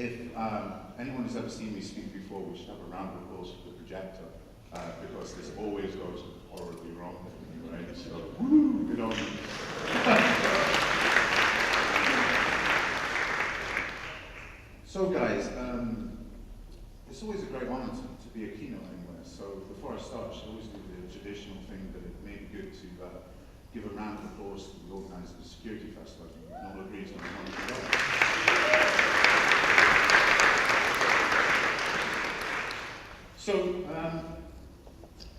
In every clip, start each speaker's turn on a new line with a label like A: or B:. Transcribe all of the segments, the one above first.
A: if anyone who's ever seen me speak before, we should have a round of applause for the projector, because this always goes horribly wrong for me, right? So, woo, good on you. So guys, it's always a great honor to be a keynote anywhere. So before I start, I should always do the traditional thing that it may be good to give a round of applause to the organizer of the SecurityFest. I think we can all agree it's not one to go. So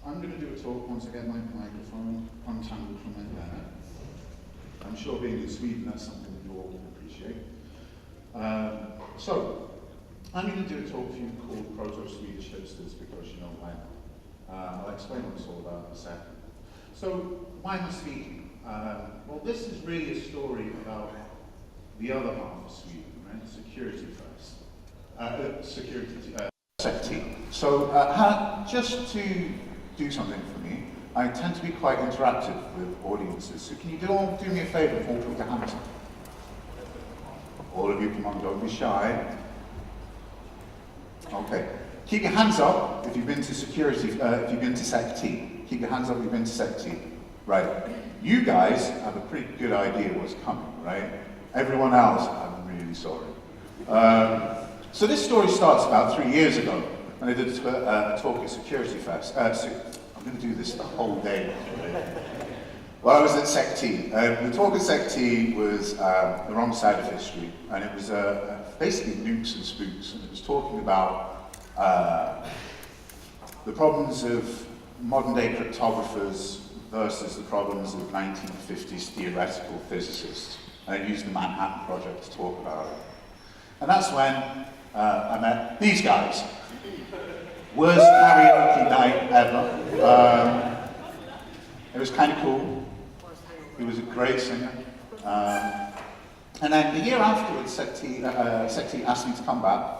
A: I'm going to do a talk once I get my microphone untangled from my hair. I'm sure being in Sweden, that's something that you all can appreciate. So, I'm going to do a talk for you called Proto Swedish Hipsters, because you know why. I'll explain what it's all about in a second. So, why am I speaking? Well, this is really a story about the other half of Sweden, right? SecurityFest. SecT. So, just to do something for me, I tend to be quite interactive with audiences. So, can you all do me a favor and all put your hands up? All of you, come on, don't be shy. Okay. Keep your hands up if you've been to if you've been to SecT. Keep your hands up if you've been to SecT. Right. You guys have a pretty good idea what's coming, right? Everyone else, I'm really sorry. So this story starts about 3 years ago when I did a talk at SecurityFest. I'm going to do this the whole day. Well, I was at SecT. The talk at SecT was the wrong side of history, and it was basically nukes and spooks, and it was talking about the problems of modern-day cryptographers versus the problems of 1950s theoretical physicists. And I used the Manhattan Project to talk about it. And that's when I met these guys. Worst karaoke night ever. It was kind of cool. He was a great singer. And then the year afterwards, SecT asked me to come back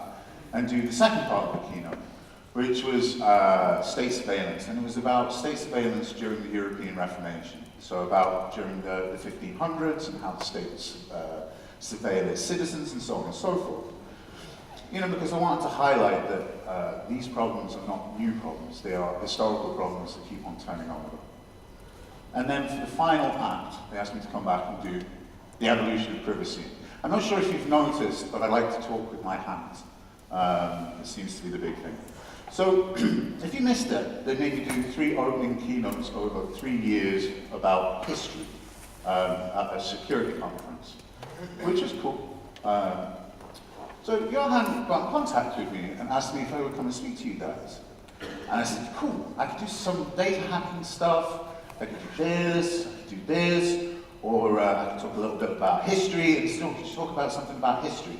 A: and do the second part of the keynote, which was state surveillance. And it was about state surveillance during the European Reformation. So about during the 1500s and how the states surveil its citizens and so on and so forth. You know, because I wanted to highlight that these problems are not new problems. They are historical problems that keep on turning over. And then for the final act, they asked me to come back and do the evolution of privacy. I'm not sure if you've noticed, but I like to talk with my hands. It seems to be the big thing. So, if you missed it, they made me do 3 opening keynotes over 3 years about history at a security conference, which is cool. So Johan got in contact with me and asked me if I would come and speak to you guys. And I said, cool, I could do some data hacking stuff, I could do this, I could do this, or I could talk a little bit about history and still talk about something about history.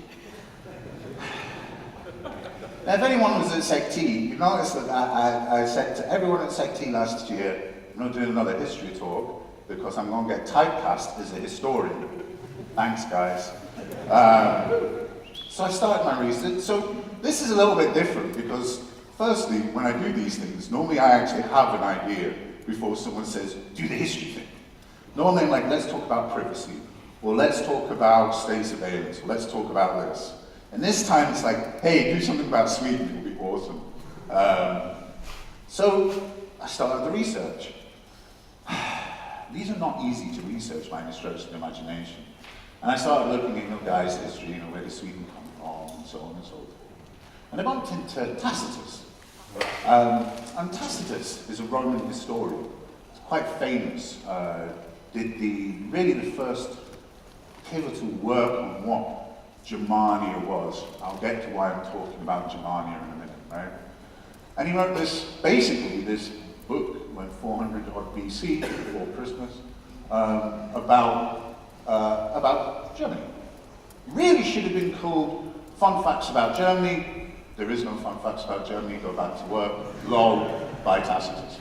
A: Now, if anyone was at SecT, you noticed that I said to everyone at SecT last year, I'm not doing another history talk because I'm going to get typecast as a historian. Thanks, guys. So I started my research. So this is a little bit different because, firstly, when I do these things, normally I actually have an idea before someone says, do the history thing. Normally I'm like, let's talk about privacy, or let's talk about state surveillance, or let's talk about this. And this time it's like, hey, do something about Sweden, it would be awesome. So I started the research. These are not easy to research by any stretch of the imagination. And I started looking at, you know, guys' history, you know, where does Sweden come from, and so on and so forth. And I bumped into Tacitus. And Tacitus is a Roman historian. It's quite famous. Did really the first pivotal work on what Germania was. I'll get to why I'm talking about Germania in a minute, right? And he wrote basically this book, like 400 odd BC, before Christmas, about Germany. Really should have been called Fun Facts About Germany. There is no fun facts about Germany, go back to work. Lol, by Tacitus.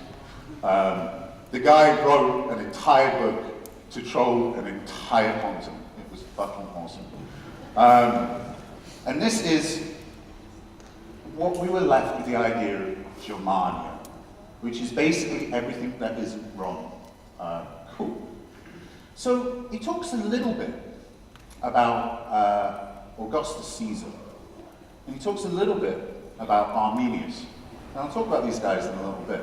A: The guy wrote an entire book to troll an entire continent. It was fucking awesome. And this is what we were left with, the idea of Germania, which is basically everything that isn't Rome. Cool. So he talks a little bit about Augustus Caesar. And he talks a little bit about Arminius. And I'll talk about these guys in a little bit.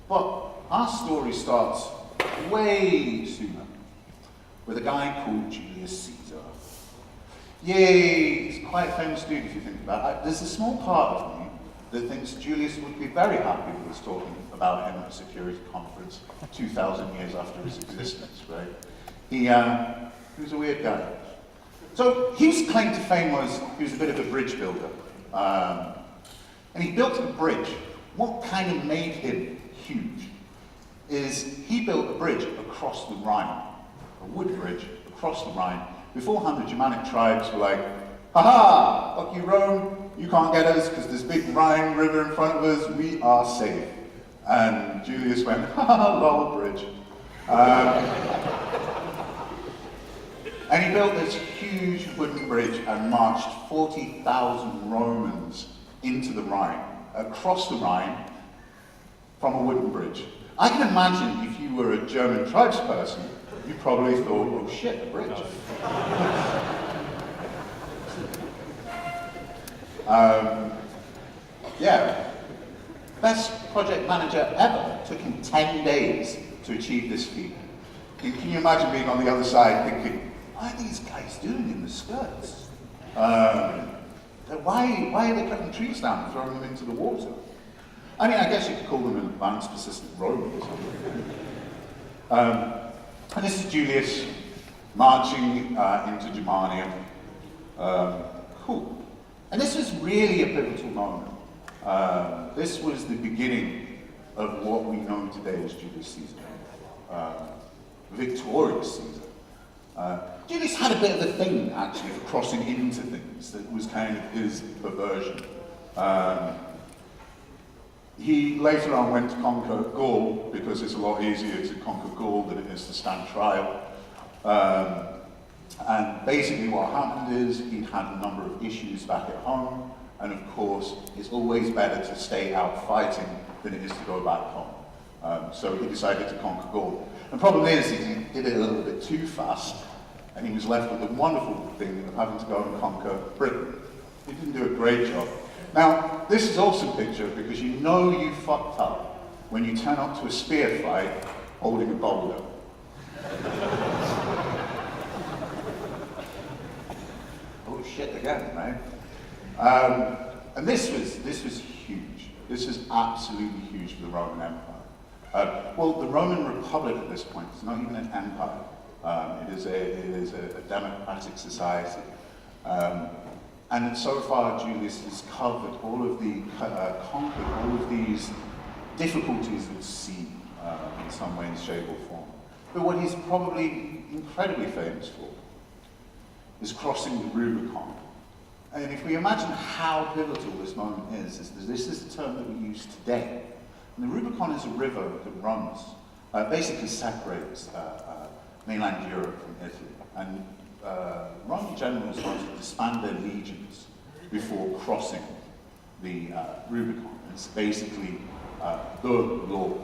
A: But our story starts way sooner with a guy called Julius Caesar. Yay, he's quite a famous dude if you think about it. There's a small part of me that thinks Julius would be very happy with us talking about him at a security conference 2,000 years after his existence, right? He was a weird guy. So his claim to fame was he was a bit of a bridge builder. And he built a bridge. What kind of made him huge is he built a bridge across the Rhine, a wood bridge across the Rhine. Beforehand, the Germanic tribes were like, ha-ha, fuck you Rome, you can't get us because there's big Rhine river in front of us, we are safe. And Julius went, ha-ha, lol, bridge. And he built this huge wooden bridge and marched 40,000 Romans into the Rhine, across the Rhine, from a wooden bridge. I can imagine if you were a German tribesperson, you probably thought, oh shit, a bridge. Yeah. Best project manager ever. Took him 10 days to achieve this feat. And can you imagine being on the other side thinking, what are these guys doing in the skirts? Why are they cutting trees down and throwing them into the water? I mean, I guess you could call them an advanced persistent Roman or something. And this is Julius marching into Germania. Cool. And this was really a pivotal moment. This was the beginning of what we know today as Julius Caesar. Victorious Caesar. Julius had a bit of a thing, actually, for crossing into things that was kind of his perversion. He later on went to conquer Gaul, because it's a lot easier to conquer Gaul than it is to stand trial. And basically what happened is he had a number of issues back at home, and of course, it's always better to stay out fighting than it is to go back home. So he decided to conquer Gaul. The problem is he did it a little bit too fast, and he was left with the wonderful thing of having to go and conquer Britain. He didn't do a great job. Now, this is also pictured because you know you fucked up when you turn up to a spear fight holding a boulder. Oh shit again, right? And this was huge. This was absolutely huge for the Roman Empire. Well, the Roman Republic at this point is not even an empire. It is a democratic society. And so far, Julius has covered all of the, conquered all of these difficulties of sea in some way, shape, or form. But what he's probably incredibly famous for is crossing the Rubicon. And if we imagine how pivotal this moment is that this is the term that we use today. And the Rubicon is a river that runs, basically separates mainland Europe from Italy. And Roman generals wanted to disband their legions before crossing the Rubicon. It's basically the law.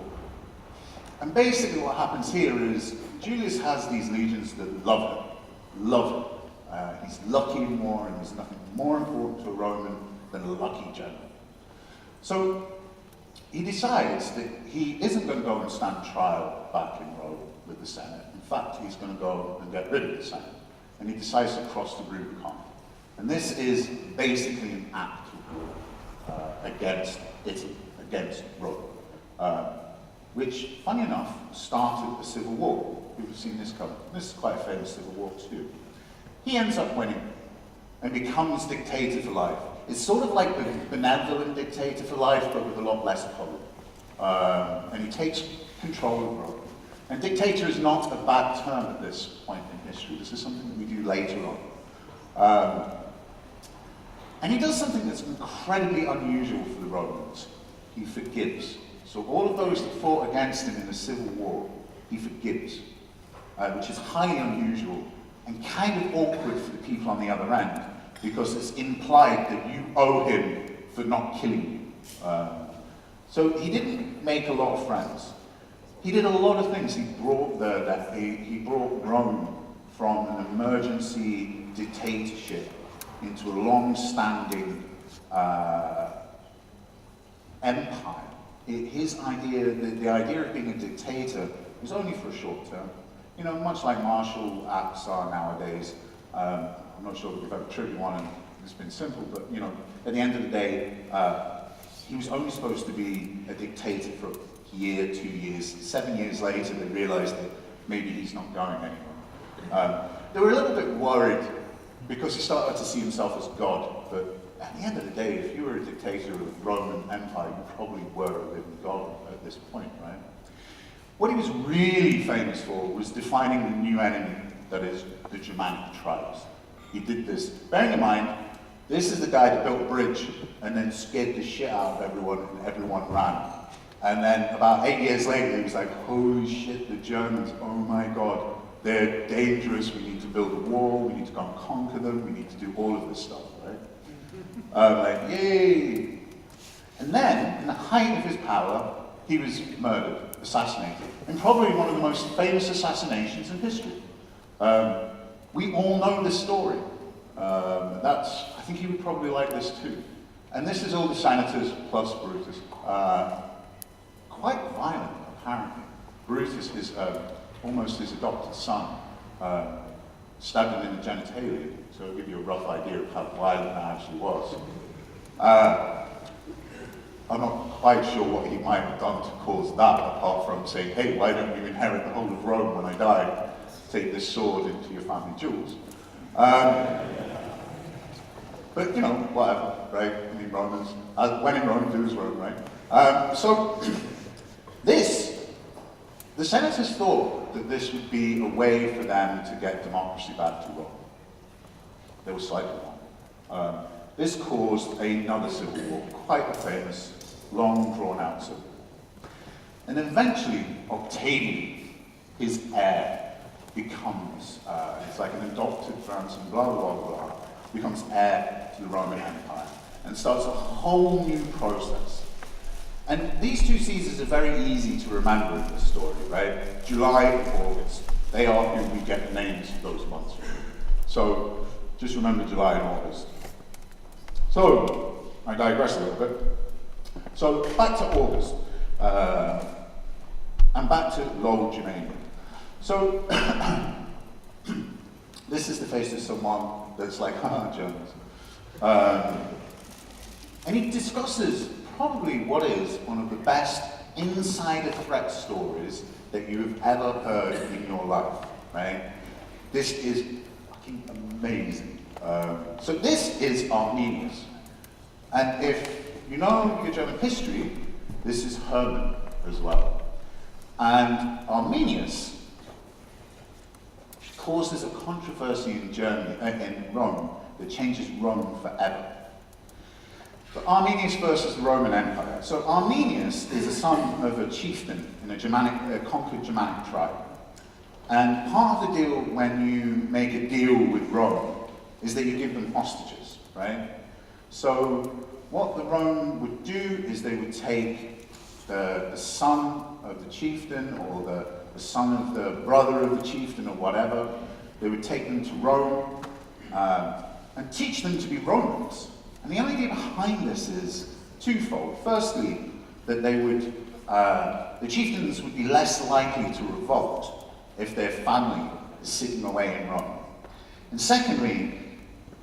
A: And basically what happens here is Julius has these legions that love him. He's lucky in war, and there's nothing more important to a Roman than a lucky general. So he decides that he isn't going to go and stand trial back in Rome with the Senate. In fact, he's going to go and get rid of the Senate. And he decides to cross the Rubicon. And this is basically an act of war against Italy, against Rome, which, funny enough, started the Civil War. We've seen this coming. This is quite a famous Civil War too. He ends up winning and becomes dictator for life. It's sort of like the benevolent dictator for life, but with a lot less power. And he takes control of Rome. And dictator is not a bad term at this point in history. This is something that we do later on. And he does something that's incredibly unusual for the Romans. He forgives. So all of those that fought against him in the Civil War, he forgives, which is highly unusual and kind of awkward for the people on the other end, because it's implied that you owe him for not killing you. So he didn't make a lot of friends. He did a lot of things. He brought Rome from an emergency dictatorship into a long-standing empire. His idea, the idea of being a dictator was only for a short term. You know, much like martial acts are nowadays. I'm not sure if we've ever triggered one and it's been simple, but you know, at the end of the day, he was only supposed to be a dictator for a year, 2 years. 7 years later, they realized that maybe he's not going anywhere. They were a little bit worried because he started to see himself as God, but at the end of the day, if you were a dictator of the Roman Empire, you probably were a living God at this point, right? What he was really famous for was defining the new enemy, that is, the Germanic tribes. He did this, bearing in mind, this is the guy that built a bridge and then scared the shit out of everyone, and everyone ran. And then about 8 years later, he was like, holy shit, the Germans, oh my God, they're dangerous, we need to build a wall, we need to go and conquer them, we need to do all of this stuff, right? Like, yay! And then, in the height of his power, he was murdered, assassinated, in probably one of the most famous assassinations in history. We all know this story. I think he would probably like this too. And this is all the senators plus Brutus. Quite violent, apparently. Brutus, almost his adopted son, stabbed him in the genitalia, so it'll give you a rough idea of how violent that actually was. I'm not quite sure what he might have done to cause that, apart from saying, hey, why don't you inherit the whole of Rome when I die? Take this sword into your family jewels. But, you know, whatever, right? I mean, Romans, when in Rome, do as Rome, right? So, the senators thought that this would be a way for them to get democracy back to Rome. They were slightly wrong. This caused another civil war, quite a famous, long drawn-out civil war. And eventually, Octavian, his heir, becomes, it's like an adopted grandson, blah, blah, blah, blah, becomes heir to the Roman Empire and starts a whole new process. And these two Caesars are very easy to remember in this story, right? July and August. They are who we get the names of those months from. So just remember July and August. So, I digress a little bit. So, back to August. And back to Lowell Germania. So, this is the face of someone that's like, haha, Germans. And he discusses probably what is one of the best insider threat stories that you've ever heard in your life, right? This is fucking amazing. So this is Arminius. And if you know your German history, this is Hermann as well. And Arminius causes a controversy in Germany, in Rome, that changes Rome forever. But Arminius versus the Roman Empire. So Arminius is a son of a chieftain in a conquered Germanic tribe. And part of the deal when you make a deal with Rome is that you give them hostages, right? So what the Rome would do is they would take the son of the chieftain or the son of the brother of the chieftain or whatever. They would take them to Rome and teach them to be Romans. And the idea behind this is twofold. Firstly, that they would, the chieftains would be less likely to revolt if their family is sitting away in Rome. And secondly,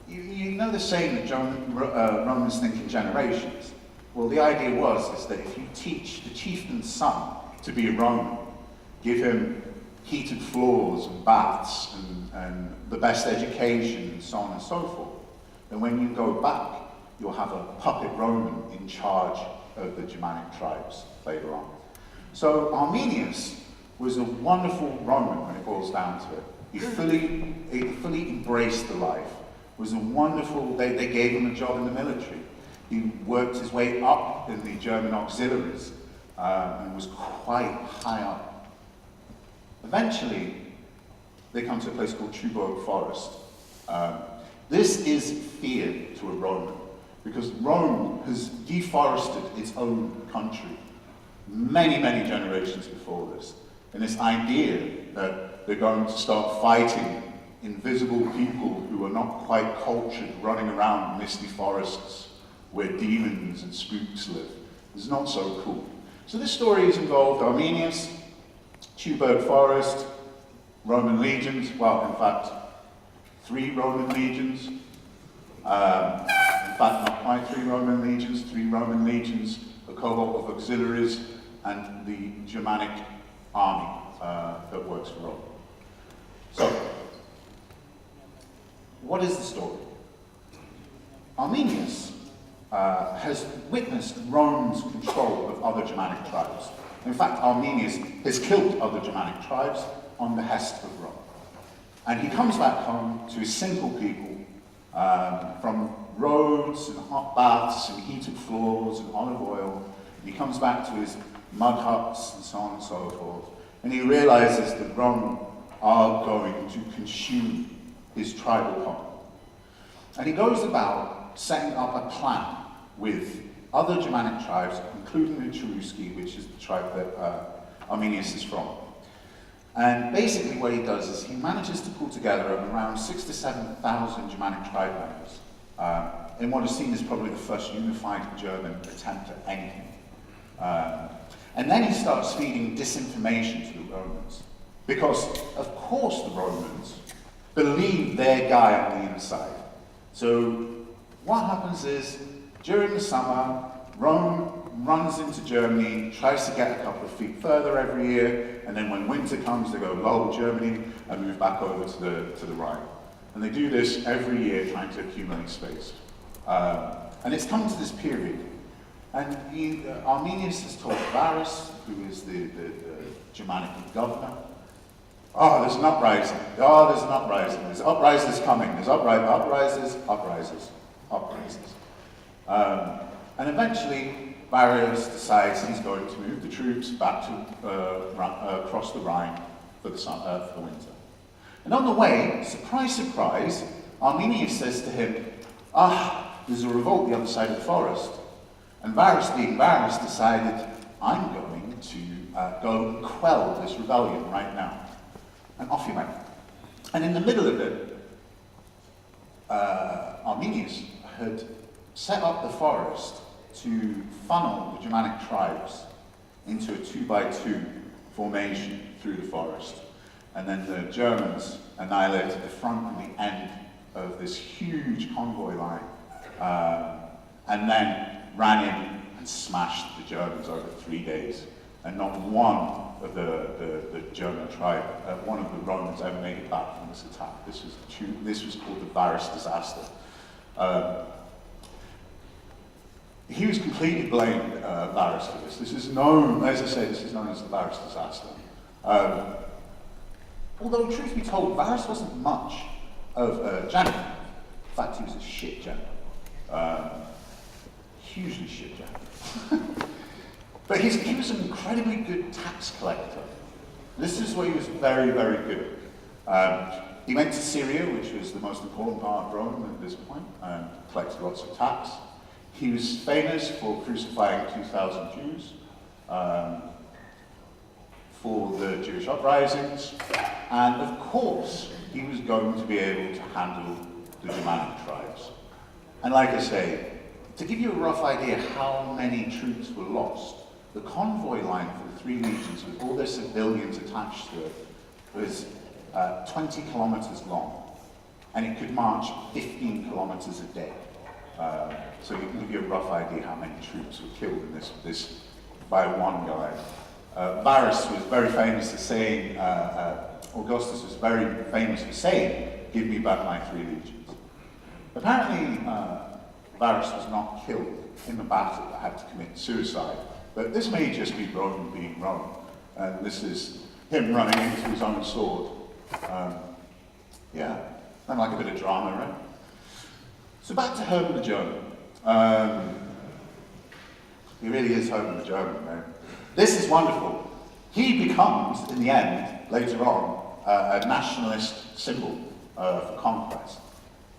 A: you know the saying that Romans think in generations. Well, the idea is that if you teach the chieftain's son to be a Roman, give him heated floors and baths and the best education and so on and so forth, then when you go back, you'll have a puppet Roman in charge of the Germanic tribes later on. So Arminius was a wonderful Roman when it boils down to it. He fully embraced the life. Was a wonderful, they gave him a job in the military. He worked his way up in the German auxiliaries and was quite high up. Eventually, they come to a place called Tuborg Forest. This is fear to a Roman, because Rome has deforested its own country many, many generations before this. And this idea that they're going to start fighting invisible people who are not quite cultured running around misty forests where demons and spooks live. It's not so cool. So this story has involved Arminius, Tuberg Forest, Roman legions, well, in fact, 3 Roman legions. In fact, not quite 3 Roman legions, 3 Roman legions, a cohort of auxiliaries, and the Germanic army that works for Rome. So, what is the story? Arminius has witnessed Rome's control of other Germanic tribes. In fact, Arminius has killed other Germanic tribes on behest of Rome. And he comes back home to his simple people, from roads and hot baths and heated floors and olive oil. And he comes back to his mud huts and so on and so forth. And he realizes that Rome are going to consume his tribal home. And he goes about setting up a plan with other Germanic tribes, including the Cherusci, which is the tribe that Arminius is from. And basically what he does is he manages to pull together around 6,000 to 7,000 Germanic tribe members in what is seen as probably the first unified German attempt at anything. And then he starts feeding disinformation to the Romans. Because, of course, the Romans believe their guy on the inside. So what happens is, during the summer, Rome runs into Germany, tries to get a couple of feet further every year, and then when winter comes, they go lull Germany and move back over to the Rhine. And they do this every year, trying to accumulate space. And it's come to this period. And Arminius has told Varus, who is the Germanic governor, oh, there's an uprising. Oh, there's an uprising. There's uprisers coming. There's uprisers. And eventually, Varus decides he's going to move the troops back to across the Rhine for the winter. And on the way, surprise, surprise, Arminius says to him, there's a revolt the other side of the forest. And Varus, being Varus, decided, I'm going to go and quell this rebellion right now. And off he went. And in the middle of it, Arminius had set up the forest to funnel the Germanic tribes into a 2x2 formation through the forest. And then the Germans annihilated the front and the end of this huge convoy line, and then ran in and smashed the Germans over 3 days. And not one of the German tribe, one of the Romans ever made it back from this attack. This was called the Varus disaster. He was completely blamed, Varus, for this. This is known, as I say, this is known as the Varus disaster. Although, truth be told, Varus wasn't much of a general. In fact, he was a shit general. Hugely shit general. But he was an incredibly good tax collector. This is what he was very, very good at. He went to Syria, which was the most important part of Rome at this point, and collected lots of tax. He was famous for crucifying 2,000 Jews for the Jewish uprisings, and of course, he was going to be able to handle the Germanic tribes. And like I say, to give you a rough idea how many troops were lost, the convoy line for the 3 legions with all their civilians attached to it was 20 kilometers long, and it could march 15 kilometers a day. So you can give you a rough idea how many troops were killed in this by one guy. Varus was very famous for saying, Augustus was very famous for saying, give me back my 3 legions. Apparently, Varus was not killed in the battle, but had to commit suicide. But this may just be Rome being Rome. And this is him running into his own sword. Yeah, and like a bit of drama, right? So back to Hermann the German. He really is Hermann the German, man. This is wonderful. He becomes, in the end, later on, a nationalist symbol for conquest.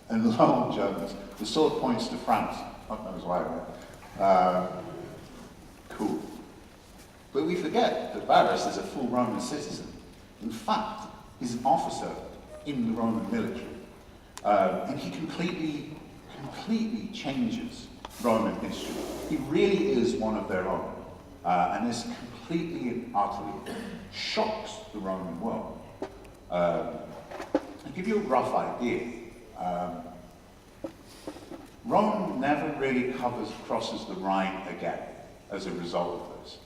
A: And lo, Germans, the sword points to France. God knows why, right? Cool. But we forget that Varus is a full Roman citizen. In fact, he's an officer in the Roman military. And he completely changes Roman history. He really is one of their own. And this completely and utterly shocks the Roman world. I'll give you a rough idea. Rome never really crosses the Rhine again as a result of this.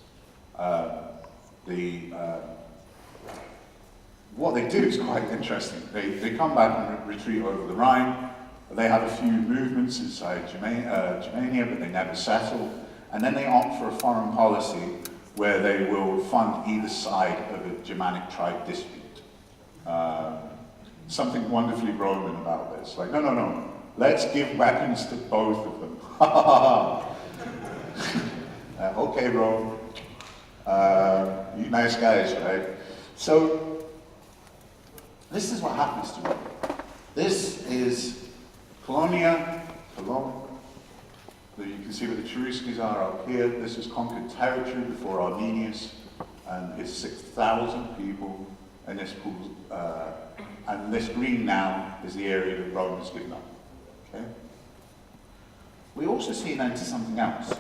A: What they do is quite interesting. They come back and retreat over the Rhine. They have a few movements inside Germania, but they never settle. And then they opt for a foreign policy where they will fund either side of a Germanic tribe dispute. Something wonderfully Roman about this. Like, no. Let's give weapons to both of them. Okay, Rome. You nice guys, right? So, this is what happens to Rome. This is Colonia. You can see where the Cheruskis are up here. This was conquered territory before Arminius and his 6,000 people in this pool. And this green now is the area that Rome has given up. Okay? We also see an end to something else.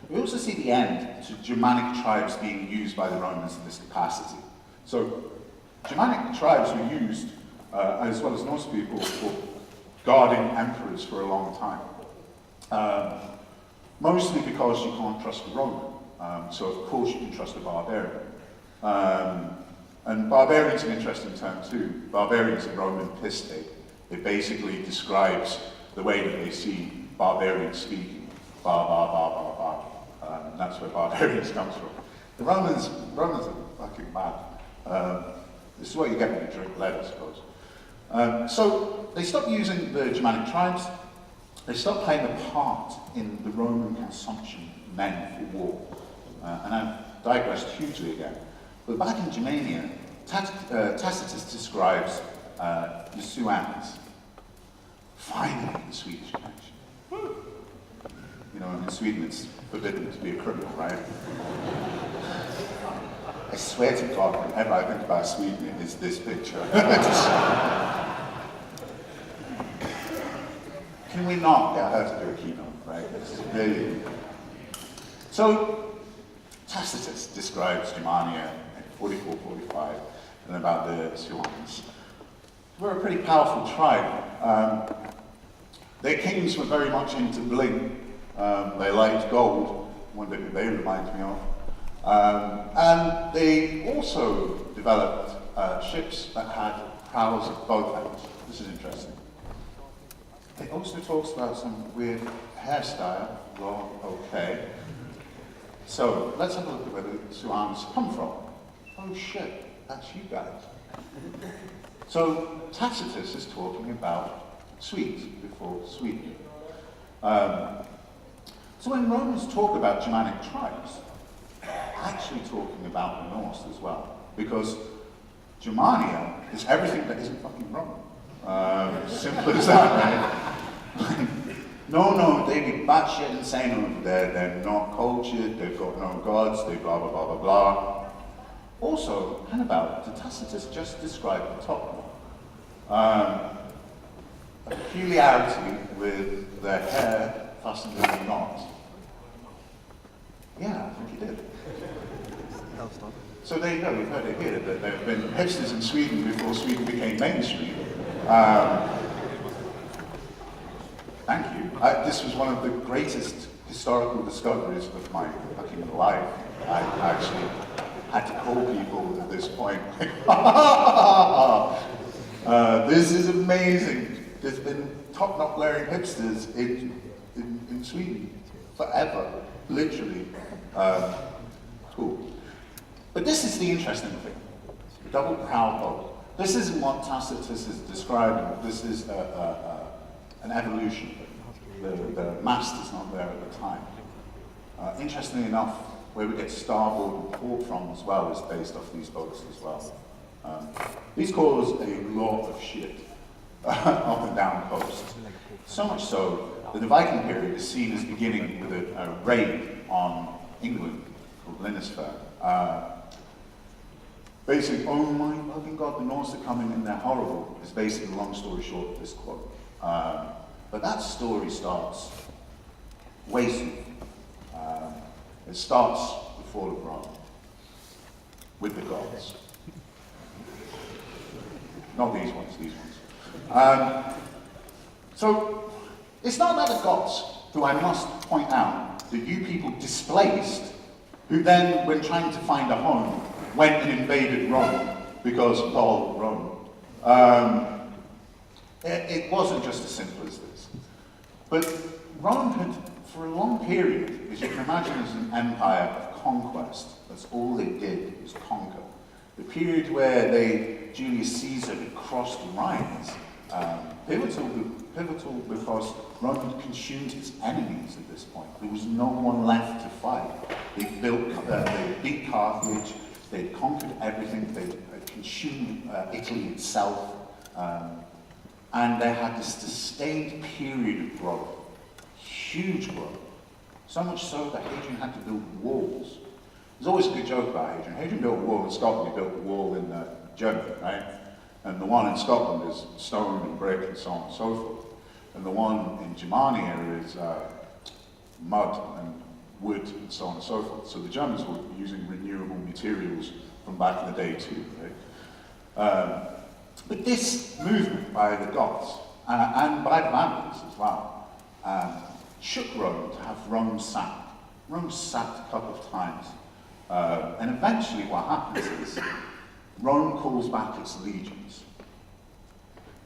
A: We also see the end to Germanic tribes being used by the Romans in this capacity. So, Germanic tribes were used, as well as Norse people, for guarding emperors for a long time. Mostly because you can't trust a Roman. So of course you can trust a barbarian. And barbarian's an interesting term too. Barbarian's a Roman piste. It basically describes the way that they see barbarians speaking. Bar, bar, bar, bar, bar. And that's where barbarians comes from. The Romans are fucking mad. This is what you get when you drink lead, I suppose. So they stopped using the Germanic tribes. They stopped playing a part in the Roman consumption of men for war. And I've digressed hugely again. But back in Germania, Tacitus describes the Suans. Finally, the Swedish connection. You know, in Sweden it's forbidden to be a criminal, right? I swear to God, whenever I think about Sweden, it is this picture. Can we not get her to do a keynote, right? It's really... So, Tacitus describes Germania in 44, 45, and about the Suans. We're a pretty powerful tribe. Their kings were very much into bling. They liked gold, one thing that they remind me of. And they also developed ships that had prows at both ends. This is interesting. It also talks about some weird hairstyle. Well, okay. So, let's have a look at where the Suans come from. Oh shit, that's you guys. So, Tacitus is talking about Swedes before Sweden. So when Romans talk about Germanic tribes, they're actually talking about the Norse as well. Because Germania is everything that isn't fucking Roman. Simple as that, right? No, they be batshit insane over there. They're not cultured, they've got no gods, they blah, blah, blah, blah, blah. Also, Hannibal, did Tacitus just describe the top one? A peculiarity with their hair fastened in a knot. Yeah, I think he did. So there you go, you've heard it here, that there have been hipsters in Sweden before Sweden became mainstream. Thank you. This was one of the greatest historical discoveries of my fucking life. I actually had to call people at this point. This is amazing. There's been top-knot wearing hipsters in Sweden forever, literally. Cool. But this is the interesting thing. The double prow boat. This isn't what Tacitus is describing. This is an evolution. The mast is not there at the time. Interestingly enough, where we get starboard and port from as well is based off these boats as well. These cause a lot of shit up and down the coast. So much so that the Viking period is seen as beginning with a raid on England called Lindisfarne. basically, oh my fucking God, the Norse are coming and they're horrible, is basically the long story short of this quote. But that story starts way soon. It starts the fall of Rome with the gods. Not these ones, these ones. So, it's not that the gods, who I must point out, that you people displaced, who then, when trying to find a home, went and invaded Rome, because, lol, Rome. It wasn't just as simple as this. But Rome had, for a long period, as you can imagine, as an empire of conquest. That's all they did, was conquer. The period where Julius Caesar had crossed the Rhine is pivotal because Rome had consumed its enemies at this point. There was no one left to fight. They beat Carthage, they conquered everything, they consumed Italy itself, and they had this sustained period of growth, huge growth. So much so that Hadrian had to build walls. There's always a good joke about Hadrian. Hadrian built a wall in Scotland, he built a wall in Germany, right? And the one in Scotland is stone and brick and so on and so forth. And the one in Germania is mud and wood and so on and so forth. So the Germans were using renewable materials from back in the day too, right? But this movement by the Goths, and by the Vandals as well, shook Rome to have Rome sacked. Rome sacked a couple of times. And eventually what happens is, Rome calls back its legions.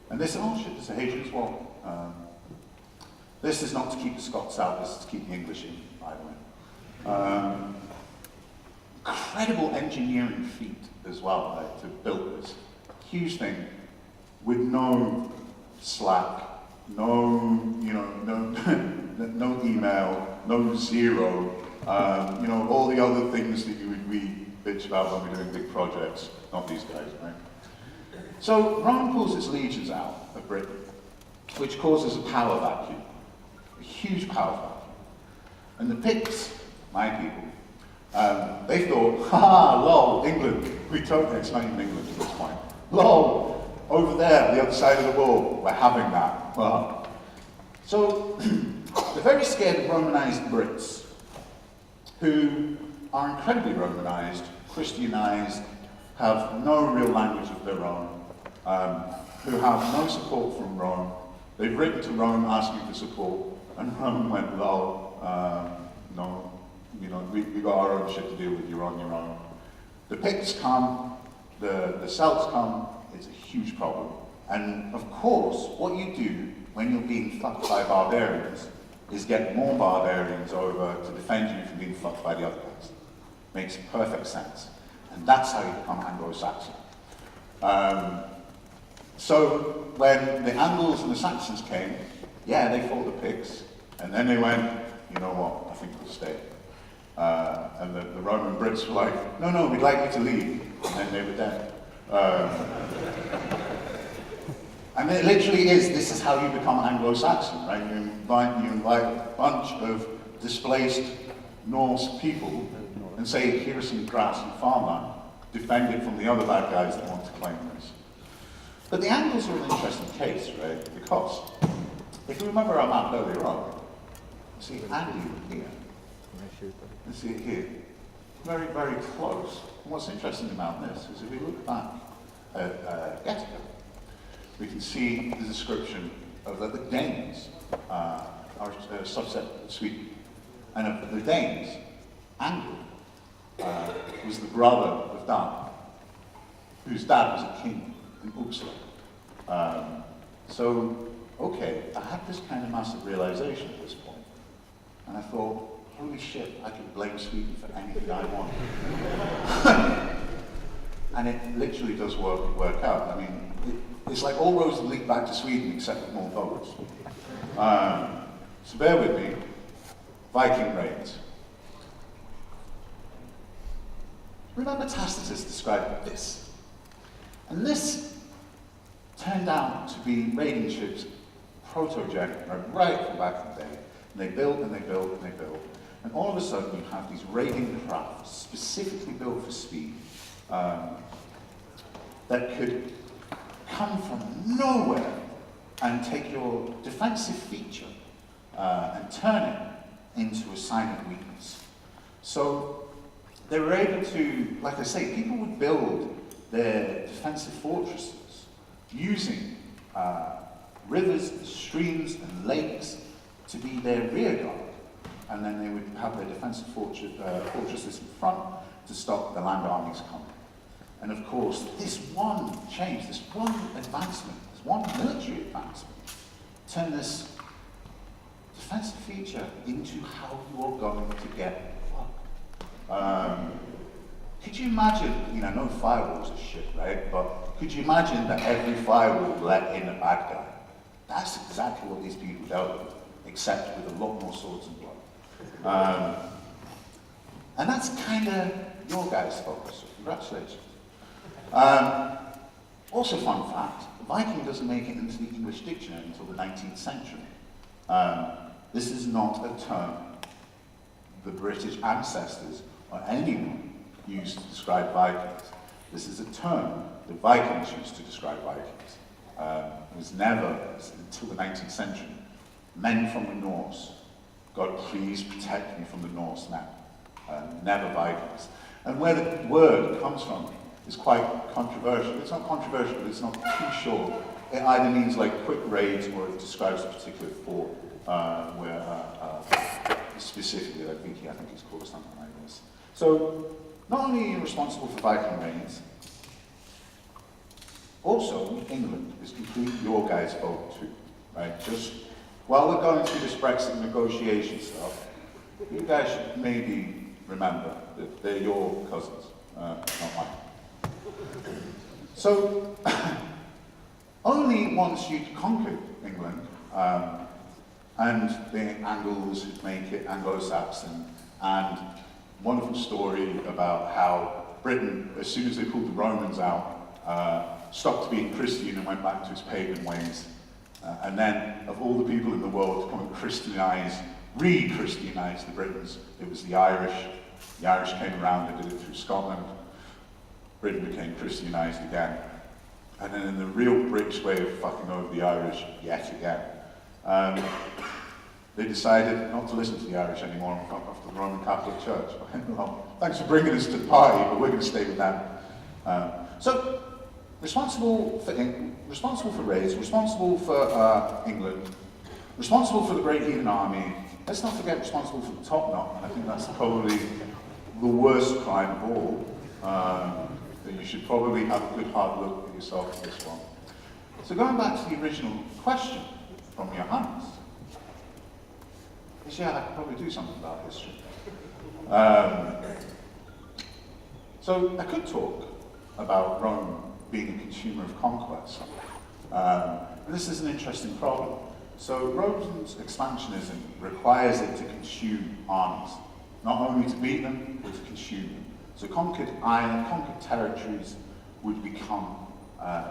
A: And they say, oh shit, there's a Hadrian's Wall. This is not to keep the Scots out, this is to keep the English in, by the way. Incredible engineering feat as well, right, to build this. Huge thing, with no Slack, no email, no Zero, all the other things that you would read bitch about when we're doing big projects. Not these guys, right? So Rome pulls its legions out of Britain, which causes a power vacuum, a huge power vacuum. And the Picts, my people, they thought, ha, lol, England, it's not even England at this point. Lol, over there, the other side of the wall, we're having that. Well, so they're very scared of Romanized Brits, who are incredibly Romanized, Christianized, have no real language of their own, who have no support from Rome. They've written to Rome asking for support, and Rome went, lol, no, we got our own shit to deal with, you're on your own. The Picts come, the Celts come, it's a huge problem. And of course, what you do when you're being fucked by barbarians is get more barbarians over to defend you from being fucked by the other guys. Makes perfect sense. And that's how you become Anglo-Saxon. So when the Angles and the Saxons came, yeah, they fought the Picts, and then they went, you know what, I think we'll stay. And the Roman Brits were like, no, we'd like you to leave, and then they were dead. And it literally is, this is how you become Anglo-Saxon, right? You invite a bunch of displaced Norse people and say, here are some grass and farmland, defend it from the other bad guys that want to claim this. But the Angles are an interesting case, right? Because if you remember our map earlier on, see Anglia here, and see it here, very, very close. And what's interesting about this is if we look back at Gothenburg, we can see the description of the Danes are a subset of Sweden. And of the Danes, Angel was the brother of Dan, whose dad was a king in Uppsala. So, okay, I had this kind of massive realization at this point. And I thought, holy shit, I could blame Sweden for anything I want. And it literally does work out. I mean, it's like all roads lead back to Sweden except with more votes. So bear with me. Viking Raids. Remember Tacitus described this. And this turned out to be raiding ships, proto-Jack, right from back in the day. And they built and they built and they built. And all of a sudden you have these raiding craft specifically built for speed. that could come from nowhere and take your defensive feature and turn it into a sign of weakness. So they were able to, like I say, people would build their defensive fortresses using rivers, streams, and lakes to be their rear guard. And then they would have their defensive fortresses in front to stop the land armies coming. And of course, this one change, this one advancement, this one military advancement, turned this defensive feature into how you're going to get fucked. Could you imagine, no firewalls are shit, right? But could you imagine that every firewall let in a bad guy? That's exactly what these people dealt with, except with a lot more swords and blood. And that's kind of your guys' focus, so congratulations. Also, fun fact, Viking doesn't make it into the English dictionary until the 19th century. This is not a term the British ancestors or anyone used to describe Vikings. This is a term the Vikings used to describe Vikings. It was never, until the 19th century, men from the Norse. God, please protect me from the Norse now. Never Vikings. And where the word comes from is quite controversial. It's not controversial, but it's not too sure. It either means like quick raids or it describes a particular fort, specifically like Viking, I think it's called, or something like this. So, not only are you responsible for Viking raids, also England is completely your guys' fault too, right? Just while we're going through this Brexit negotiation stuff, you guys should maybe remember that they're your cousins, not mine. So, only once you'd conquered England, and the Angles who'd make it Anglo-Saxon, and wonderful story about how Britain, as soon as they pulled the Romans out, stopped being Christian and went back to its pagan ways. And then, of all the people in the world to come and Christianize, re-Christianize the Britons, it was the Irish. The Irish came around and did it through Scotland. Britain became Christianized again. And then in the real British way of fucking over the Irish yet again, they decided not to listen to the Irish anymore and fuck off to the Roman Catholic Church. Well, thanks for bringing us to the party, but we're going to stay with them. So, responsible for raids, responsible for England, responsible for the Great Heathen Army. Let's not forget responsible for the top knot. I think that's probably the worst crime of all. That you should probably have a good hard look at yourself for this one. So going back to the original question from Johannes, yeah, I could probably do something about history. So I could talk about Rome being a consumer of conquest. And this is an interesting problem. So Rome's expansionism requires it to consume armies, not only to beat them, but to consume them. So conquered islands, conquered territories would become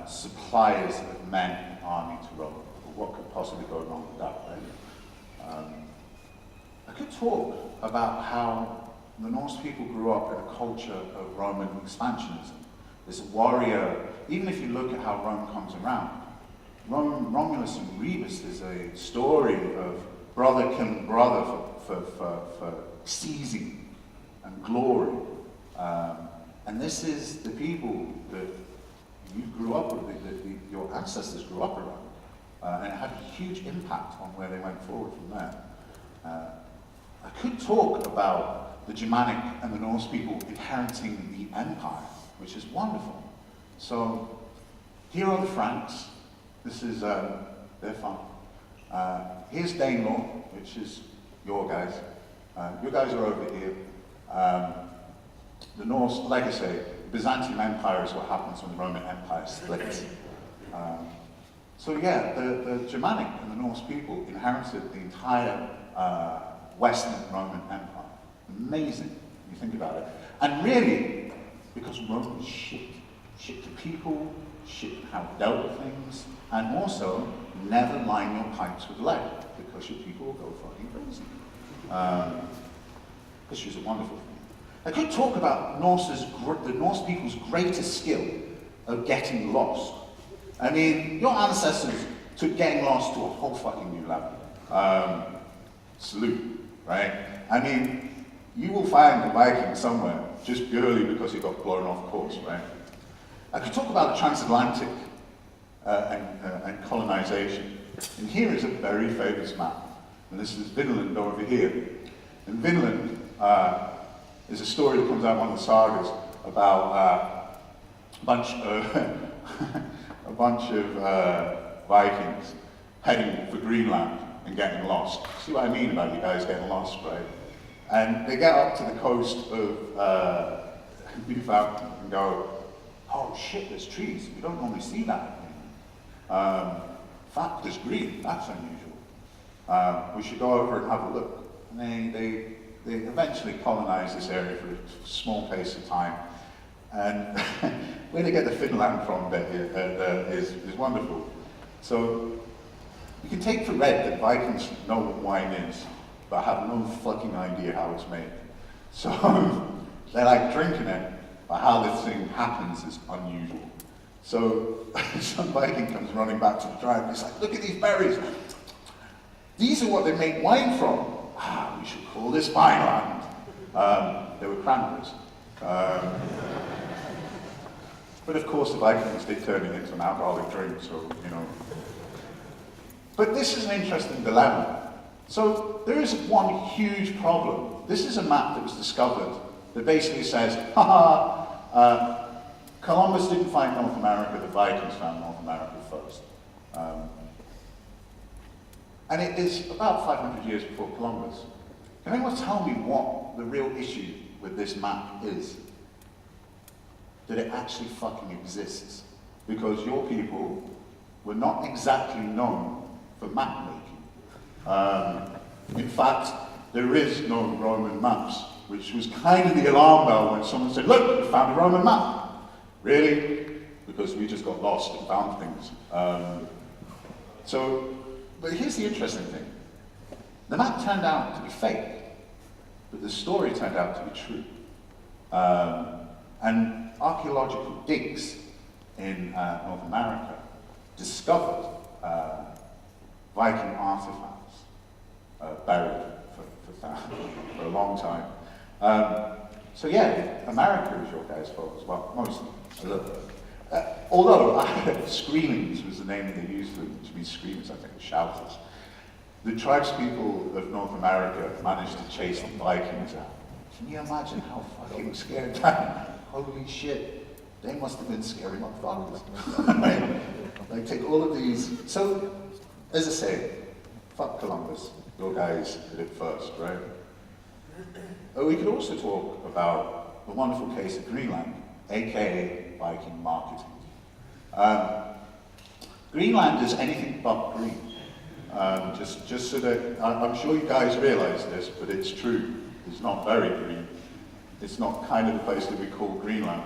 A: suppliers of men and army to Rome. What could possibly go wrong with that, right? I could talk about how the Norse people grew up in a culture of Roman expansionism. This warrior, even if you look at how Rome comes around, Romulus and Remus is a story of brother killing brother for seizing and glory. And this is the people that you grew up with, that your ancestors grew up around. And it had a huge impact on where they went forward from there. I could talk about the Germanic and the Norse people inheriting the empire, which is wonderful. So here are the Franks. This is, they're fun. Here's Danelaw, which is your guys. Your guys are over here. The Norse, like I say, the Byzantium Empire is what happens when the Roman Empire splits. So yeah, the Germanic and the Norse people inherited the entire Western Roman Empire. Amazing, when you think about it. And really, because Rome was shit. Shit to people, shit how it dealt with things, and also never line your pipes with lead, because your people will go fucking crazy. History is a wonderful thing. I could talk about the Norse people's greatest skill of getting lost. I mean, your ancestors took getting lost to a whole fucking new level. Salute, right? I mean, you will find the Viking somewhere just purely because he got blown off course, right? I could talk about the transatlantic and colonization. And here is a very famous map. And this is Finland over here. And Finland is a story that comes out in one of the sagas about a bunch of Vikings heading for Greenland and getting lost. See what I mean about you guys getting lost, right? And they get up to the coast of Newfoundland and go, oh shit, there's trees. We don't normally see that. In fact, there's green. That's unusual. We should go over and have a look. And they eventually colonize this area for a small pace of time. And where they get the Finland from is wonderful. So you can take for read that Vikings know what wine is, but have no fucking idea how it's made. So they like drinking it, but how this thing happens is unusual. So some Viking comes running back to the tribe, and he's like, look at these berries. These are what they make wine from. Ah, we should call this Vineland. They were cranberries. But of course the Vikings did turn it into an alcoholic drink, so, you know. But this is an interesting dilemma. So there is one huge problem. This is a map that was discovered that basically says, haha, Columbus didn't find North America, the Vikings found North America first. And it is about 500 years before Columbus. Can anyone tell me what the real issue with this map is? That it actually fucking exists. Because your people were not exactly known for map making. In fact, there is no Roman maps, which was kind of the alarm bell when someone said, look, we found a Roman map. Really? Because we just got lost and found things. But here's the interesting thing. The map turned out to be fake, but the story turned out to be true. And archaeological digs in North America discovered Viking artifacts buried for a long time. So yeah, America is your guys' fault as well, mostly, a little bit. Although, Screamings was the name that they used for them, which means screamers, I think, shouters. The tribespeople of North America managed to chase the Vikings out. Can you imagine how fucking scared that? Holy shit, they must have been scary motherfuckers. Right? Like, take all of these. So, as I say, fuck Columbus. Your guys did it first, right? We could also talk about the wonderful case of Greenland, aka Viking marketing. Greenland is anything but green. Just so that, I'm sure you guys realize this, but it's true. It's not very green. It's not kind of the place that we call Greenland.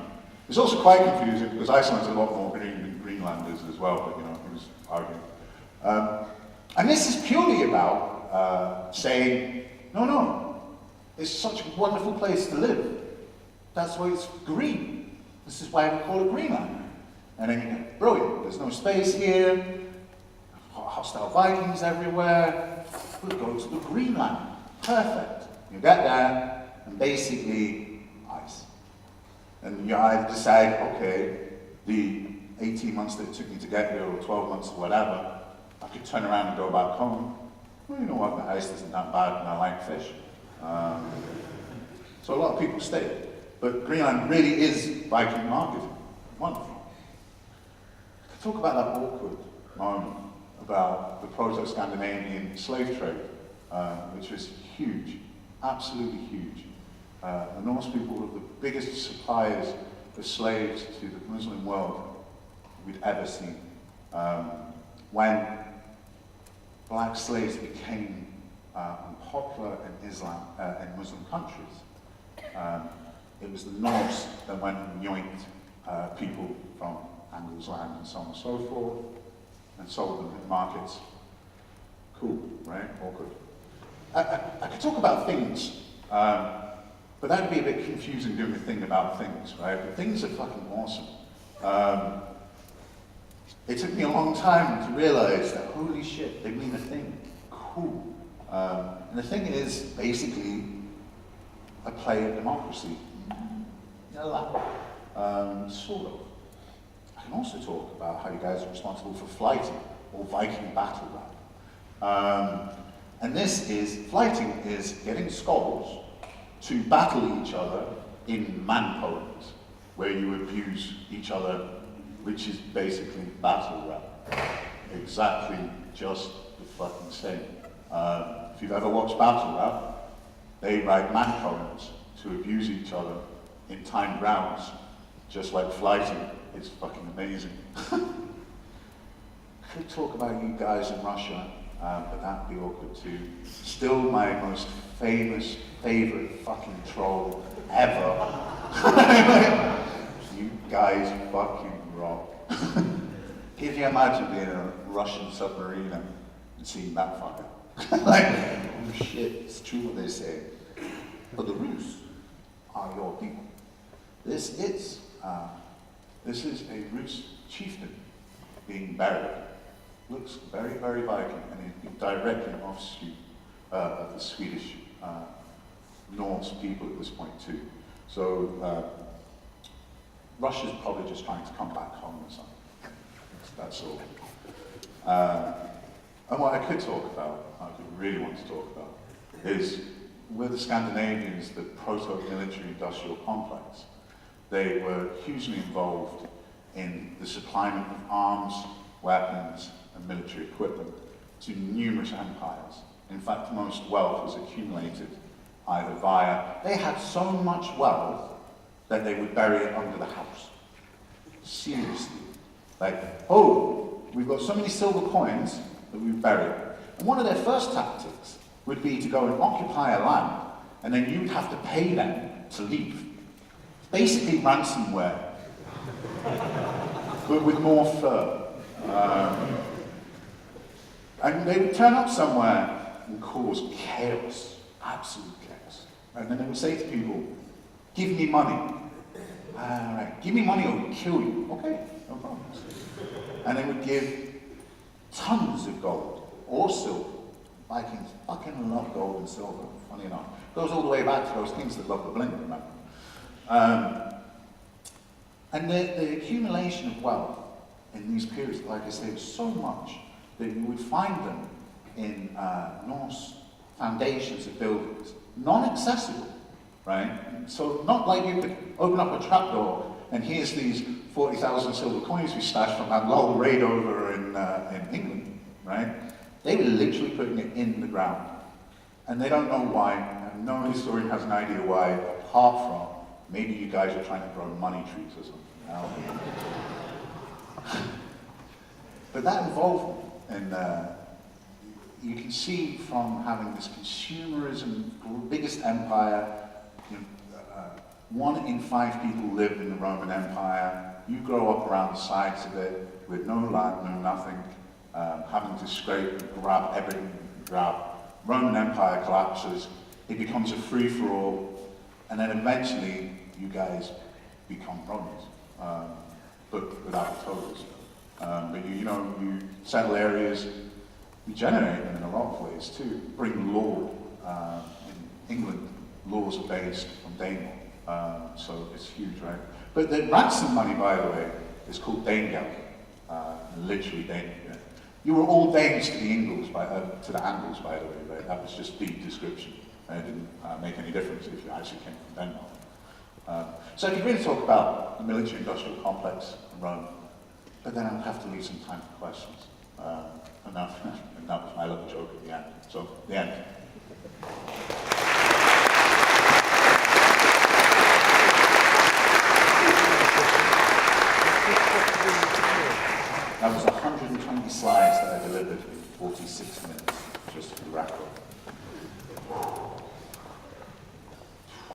A: It's also quite confusing because Iceland's a lot more green than Greenland is as well, but you know, who's arguing? And this is purely about saying, no, it's such a wonderful place to live. That's why it's green. This is why we call it Greenland. And then you go, brilliant, there's no space here, hostile Vikings everywhere, we'll go to the Greenland. Perfect. You get there, and basically, ice. And you either decide, okay, the 18 months that it took me to get here, or 12 months or whatever, I could turn around and go back home. Well, you know what, the ice isn't that bad, and I like fish. So a lot of people stay. But Greenland really is Viking marketing. Wonderful. To talk about that awkward moment about the Proto-Scandinavian slave trade, which was huge, absolutely huge. The Norse people were the biggest suppliers of slaves to the Muslim world we'd ever seen. When black slaves became unpopular in Islam, in Muslim countries, it was the Norse that went and yoinked people from Angle's land and so on and so forth, and sold them in markets. Cool, right? Awkward. I could talk about things, but that'd be a bit confusing doing a thing about things, right? But things are fucking awesome. It took me a long time to realize that, holy shit, they mean a thing. Cool. And the thing is, basically, a play of democracy. Sort of. I can also talk about how you guys are responsible for flighting, or Viking battle rap. And this is, flighting is getting skulls to battle each other in man poems, where you abuse each other, which is basically battle rap. Exactly just the fucking same. If you've ever watched battle rap, they write man poems to abuse each other in timed rounds, just like flighting. It's fucking amazing. Could talk about you guys in Russia, but that'd be awkward too. Still my most favorite fucking troll ever. You guys fucking rock. Can you imagine being in a Russian submarine and seeing that fucker? Like, oh shit, it's true what they say. But the Rus are your people. This is a Rus chieftain being buried. Looks very, very Viking, and he's directly an offshoot of the Swedish Norse people at this point too. So Russia's probably just trying to come back home or something. That's all. And what I could talk about, I could really want to talk about, is with the Scandinavians, the Proto military-industrial complex. They were hugely involved in the supply of arms, weapons, and military equipment to numerous empires. In fact, most wealth was accumulated either via, they had so much wealth that they would bury it under the house. Seriously. Like, oh, we've got so many silver coins that we've buried. And one of their first tactics would be to go and occupy a land, and then you'd have to pay them to leave. Basically ransomware, but with more fur. And they would turn up somewhere and cause chaos, absolute chaos. And then they would say to people, give me money. Right, give me money or we'll kill you. Okay, no problem. And they would give tons of gold or silver. Vikings fucking love gold and silver, funny enough. Goes all the way back to those kings that love the bling, remember? And the accumulation of wealth in these periods, like I say, was so much that you would find them in Norse foundations of buildings, non-accessible, right? So not like you could open up a trapdoor and here's these 40,000 silver coins we stashed from that long raid over in England, right? They were literally putting it in the ground. And they don't know why, and no historian has an idea why, apart from maybe you guys are trying to grow money trees or something. But that involvement, and you can see from having this consumerism, biggest empire, 1 in 5 people lived in the Roman Empire. You grow up around the sides of it with no land, no nothing, having to scrape and grab everything you can grab. Roman Empire collapses, it becomes a free-for-all, and then eventually you guys become Romans, but without the toes. But you settle areas, you generate them in a lot of ways too. Bring law. In England, laws are based on Dane law, so it's huge, right? But the ransom money, by the way, is called Danegeld, literally Dane. Yeah. You were all Danes to the Angles, by the way, right? That was just the description. It didn't make any difference if you actually came from Denmark. So I could really talk about the military-industrial complex in Rome, but then I'll have to leave some time for questions. And that was my little joke at the end. So, the end. That was 120 slides that I delivered in 46 minutes, just for the record.